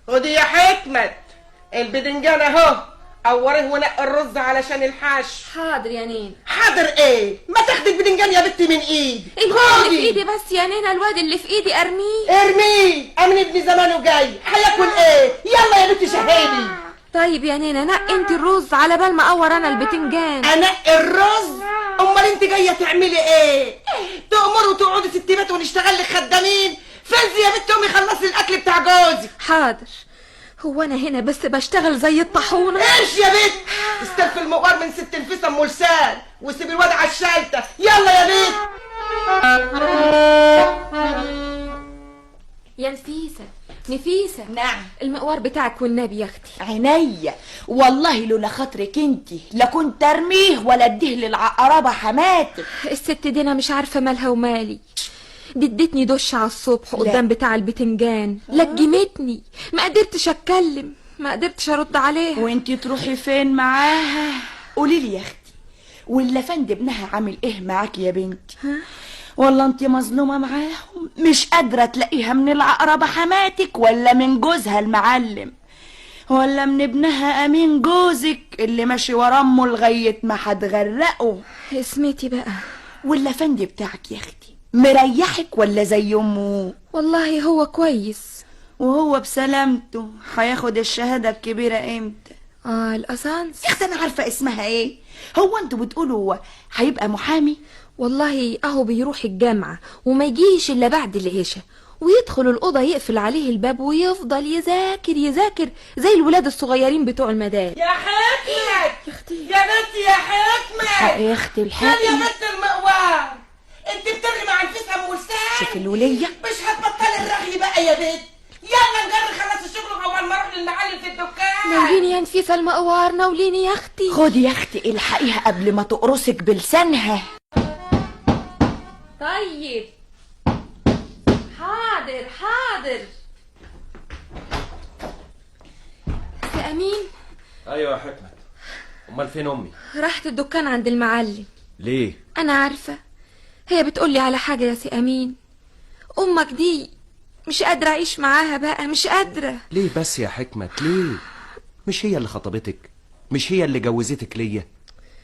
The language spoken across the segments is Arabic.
خدي يا حكمت البدنجان اهو، قوره ونقي الرز علشان الحش. حاضر يا نين. حاضر ايه؟ ما تاخدي البدنجان يا بنتي من ايدي. الواد اللي في ايدي بس يا نينا، الواد اللي في ايدي ارميه. ارميه، امن ابني زمانه جاي هياكل ايه؟ يلا يا بنتي شهيدي. طيب يا نينا نقي انت الرز على بال ما اقور انا البتنجان. انقي الرز؟ امال انت جايه تعملي ايه؟ تأمروا وتقعدي ست بيت ونشتغل لك خدامين؟ فزي يا بنتي امي خلصي الاكل بتاع جوزي. حاضر. هو انا هنا بس بشتغل زي الطاحونه؟ امشي يا بنت، استلفي المقوار من ست نفيسه ام لسان وسيبي الواد على الشايته. يلا يا بنت. يا نفيسه نفيسه. نعم. المقوار بتاعك والنبي يا اختي. عينيا والله لولا خاطرك انتي لا كنت ارميه ولا اديه للعقربه حماتك. الست دي انا مش عارفه مالها ومالي، دي ادتني دش على الصبح قدام بتاع البتنجان، لجمتني، ما قدرتش اتكلم، ما قدرتش ارد عليها. وانتي تروحي فين معاها؟ قولي لي يا اختي، واللفند ابنها عامل ايه معاكي يا بنتي؟ والله انتي مظلومه معاهم، مش قادره تلاقيها من العقربه حماتك ولا من جوزها المعلم ولا من ابنها امين جوزك اللي ماشي ورا امه لغايه ما هتغرقه. اسمتي بقى. واللفند بتاعك يا اختي مريحك ولا زي امه؟ والله هو كويس. وهو بسلامته هياخد الشهاده الكبيره امتى؟ الاسانس. يا اختي انا عارفه اسمها ايه. هو انتوا بتقولوا هيبقى محامي؟ والله اهو بيروح الجامعه وما يجيش الا بعد العشاء، ويدخل الاوضه يقفل عليه الباب ويفضل يذاكر يذاكر زي الولاد الصغيرين بتوع المدارس. يا حكمت يا بنتي يا حكمت يا اختي يا بنت المقوار، انت بترغي مع نفيسه ام لسان. شوف الوليه مش هتبطلي الرغي بقى يا بنت. يلا نجري خلص الشغل اول ما اروح للمعلم في الدكان. ناوليني يا نفيسه المقوار، ناوليني يا اختي. خدي يا اختي الحقيها قبل ما تقرصك بلسانها. طيب حاضر حاضر. يا امين. ايوه يا حكمت، امال فين امي؟ راحت الدكان عند المعلم. ليه؟ انا عارفه، هي بتقولي على حاجه يا سي امين. امك دي مش قادره اعيش معاها بقى، مش قادره. ليه بس يا حكمت ليه؟ مش هي اللي خطبتك؟ مش هي اللي جوزتك ليا؟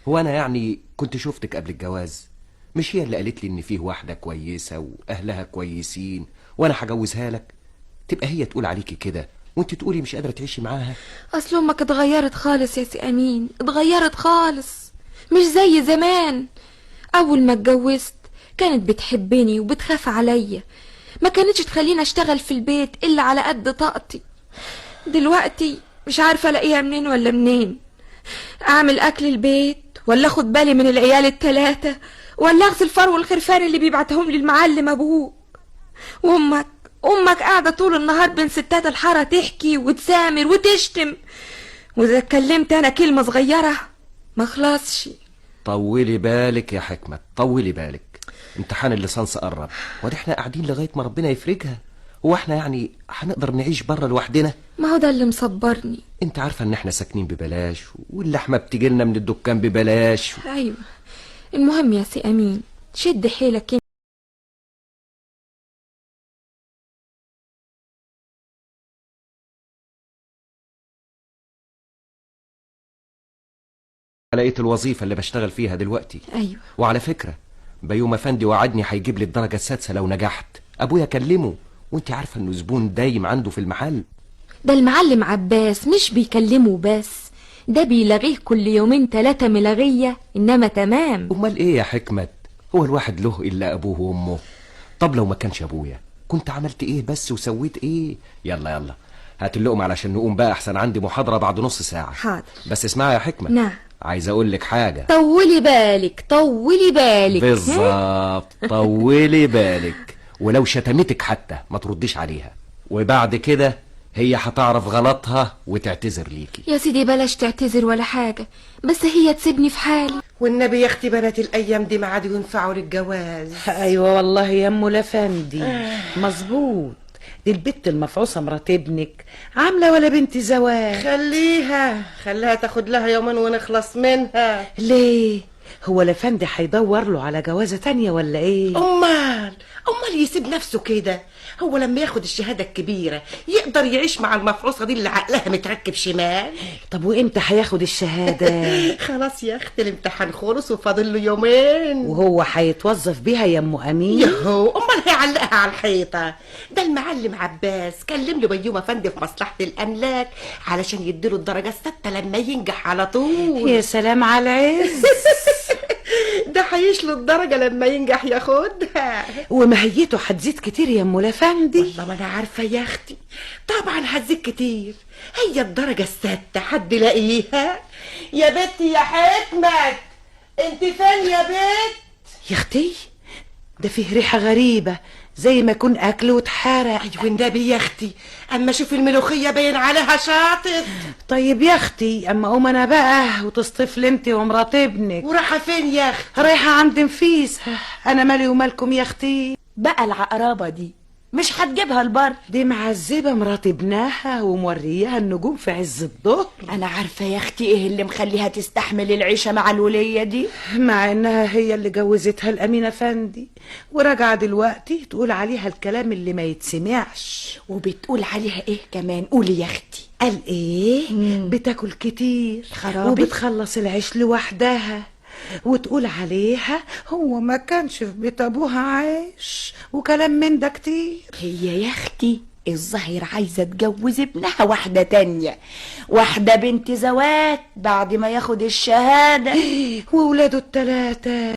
هو انا يعني كنت شفتك قبل الجواز؟ مش هي اللي قالت لي ان فيه واحده كويسه واهلها كويسين وانا هجوزها لك؟ تبقى هي تقول عليكي كده وانت تقولي مش قادره تعيشي معاها؟ اصل امك اتغيرت خالص يا سي امين، اتغيرت خالص، مش زي زمان. اول ما اتجوزت كانت بتحبني وبتخاف عليا، ما كانتش تخليني اشتغل في البيت الا على قد طاقتي. دلوقتي مش عارفه الاقيها منين ولا منين، اعمل اكل البيت ولا اخد بالي من العيال التلاتة ولا اغسل فرو الخرفان اللي بيبعتهم لي المعلم ابوك. وامك قاعده طول النهار بين ستات الحاره تحكي وتسامر وتشتم، واذا اتكلمت انا كلمه صغيره ما خلصش. طولي بالك يا حكمت، طولي بالك، امتحان الليسانس قرب وده احنا قاعدين لغايه ما ربنا يفرجها. هو احنا يعني هنقدر نعيش بره لوحدنا؟ ما هو ده اللي مصبرني. انت عارفه ان احنا ساكنين ببلاش واللحمه بتجيلنا من الدكان ببلاش. ايوه، المهم يا سي امين شد حيلك. لقيت الوظيفه اللي بشتغل فيها دلوقتي. ايوه. وعلى فكره بيوم افندي وعدني هيجيب لي الدرجه السادسه لو نجحت. ابويا كلمه، وانت عارفه انه زبون دايم عنده في المحل. ده المعلم عباس مش بيكلمه بس، ده بيلغيه كل يومين 3 ملغيه، انما تمام. امال ايه يا حكمت؟ هو الواحد له الا ابوه وامه؟ طب لو ما كانش ابويا كنت عملت ايه بس وسويت ايه؟ يلا هات اللقمه علشان نقوم بقى، احسن عندي محاضره بعد نص ساعه. حاضر. بس اسمعي يا حكمت. نعم. عايز اقول لك حاجه. طولي بالك طولي بالك. بالظبط طولي بالك. ولو شتمتك حتى ما ترديش عليها، وبعد كده هي هتعرف غلطها وتعتذر ليكي. يا سيدي بلاش تعتذر ولا حاجه، بس هي تسيبني في حالي. والنبي يا اختي بنات الايام دي ما عادوا ينفعوا للجواز. ايوه والله يا ام لفندي مظبوط. دي البت المفعوصه مرات ابنك عامله ولا بنت زواج. خليها تاخد لها يومين ونخلص منها. ليه؟ هو لفندي هيدور له على جوازه تانية ولا ايه؟ امال يسيب نفسه كده؟ هو لما ياخد الشهادة الكبيرة يقدر يعيش مع المفعوصة دي اللي عقلها متركب شمال؟ طب وامتى هياخد الشهادة؟ خلاص يا اختي الامتحان خلص وفاضل له يومين. وهو هيتوظف بيها يا ام امين؟ يهو امال هيعلقها على الحيطة؟ ده المعلم عباس كلم له بيوم افندي في مصلحة الاملاك علشان يديله الدرجة الثابتة لما ينجح على طول. يا سلام على العز. ده هيشله الدرجة لما ينجح ياخدها. ومهيته هتزيد كتير يا ام الافندي. والله ما انا عارفة يا اختي، طبعا هتزيد كتير. هي الدرجة السادسة حد لاقيها؟ يا بنتي يا حكمت، انت فين يا بنت؟ يا اختي ده فيه ريحة غريبة زي ما يكون اكل واتحرق. ايوه النبي يا اختي، اما شوف الملوخية باين عليها شاطط. طيب يا اختي اما قوم انا بقى وتصطفل انت ومرات ابنك. وراحة فين يا اختي؟ رايحة عند نفيسة. انا مالي ومالكم يا اختي؟ بقى العقربة دي مش هتجيبها البر؟ دي معذبة مرات ابنها ومورياها النجوم في عز الظهر. انا عارفة يا اختي ايه اللي مخليها تستحمل العيشة مع الولية دي، مع انها هي اللي جوزتها الامين افندي، وراجعة دلوقتي تقول عليها الكلام اللي ما يتسمعش. وبتقول عليها ايه كمان؟ قولي يا اختي. قال ايه؟ بتاكل كتير خرابي. وبتخلص العيش لوحدها، وتقول عليها هو ما كانش في بيت ابوها عايش، وكلام من ده كتير. هي يا اختي الظاهر عايزة تجوز ابنها واحدة تانية، واحدة بنت زوات بعد ما ياخد الشهادة. وولاده التلاتة